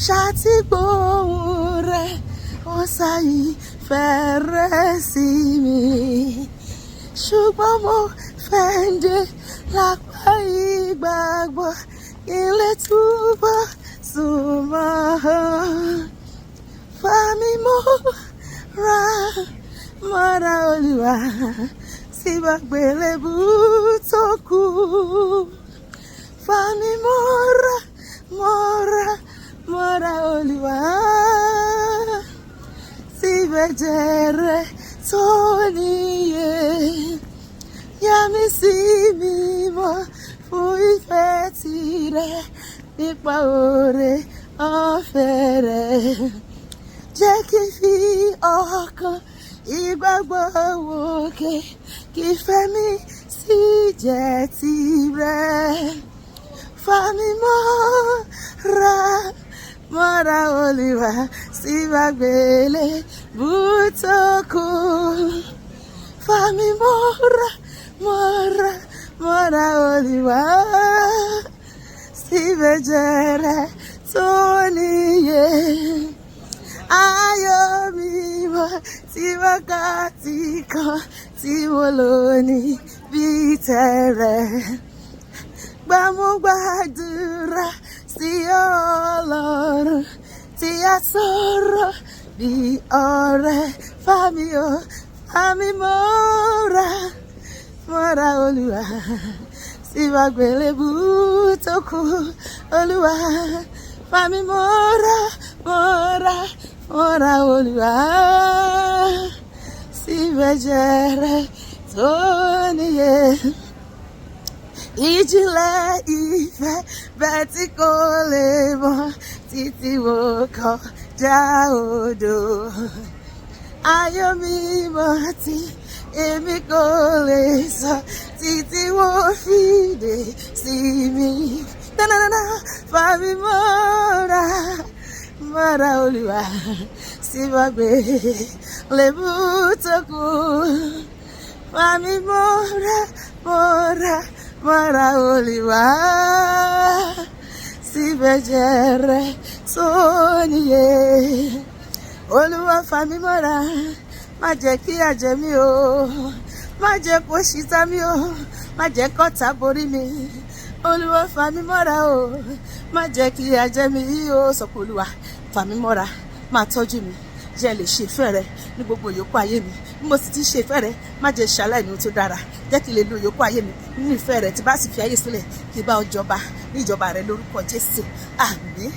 sati gbohun rẹ̀ wọ́n sáyé fẹ́rẹ̀ sí mi ṣùgbọ́n mo fẹ́ dé lápá ìgbàgbọ́ ilé túbọ̀ súnmọ́ fà mí mọ́ra Olúwa sí àgbélébù tó kù fà mí mọ́ra Olúwa sí ẹ̀jẹ̀ rẹ̀ tó níye yà mí sí mímọ́ fún ìfẹ́ tirẹ̀ nípa oore ọ̀fẹ́ rẹ̀ jẹ́ kí n fi ọkàn ìgbàgbọ́ wòkè kí ìfẹ́ mi sì jẹ́ tirẹ̀ fà mí mọ́ra Olúwa sí àgbélébù tó kù fà mí mọ́ra Olúwa sí ẹ̀jẹ̀ rẹ̀ tó níye ayọ̀ mi wá tí wákàtí kan tí mo lò ní bí tẹ̀rẹ̀ gbàdúrà sí Ọlọ́run tí a sọ̀rọ̀ bí ọ̀rẹ́ fà mí mọ́ra Olúwa sí àgbélébù tó kù Olúwa fà mí mọ́ra Olúwa sí ẹ̀jẹ̀ rẹ̀ tó níye ìjìnlẹ̀ ìfẹ́ bẹ́ẹ̀ tí kò lè mọ̀ títí wò kọjá odò ayọ̀ mi mọ̀ tí èmi kò lè sọ títí wò fìdí sí mi fà mí mọ́ra Olúwa sí àgbélébù tó kù fà mí mọ́ra Olúwa sí ẹ̀jẹ̀ rẹ̀ tó níye Olúwa fà mí mọ́ra má jẹ́ kí àjẹ mi o má jẹ́ kó ṣìtá mi o má jẹ́ kọ́tá borí mi Olúwa fà mí mọ́ra o má jẹ́ kí àjẹ mi o sọ pé Olúwa fà mí mọ́ra máa tọ́jú mi jẹ́ lè ṣe ìfẹ́ rẹ ní gbogbo ìyókù ayé mi bí mo sì ti ṣe ìfẹ́ rẹ má jẹ́ ṣaláìní ohun tó dára jẹ́ kí n lè lo ìyókù ayé mi nínú ìfẹ́ rẹ tí bá sì fi ayé sílẹ̀ kí bá ọ jọba ní ìjọba rẹ lórúkọ Jésù àmín.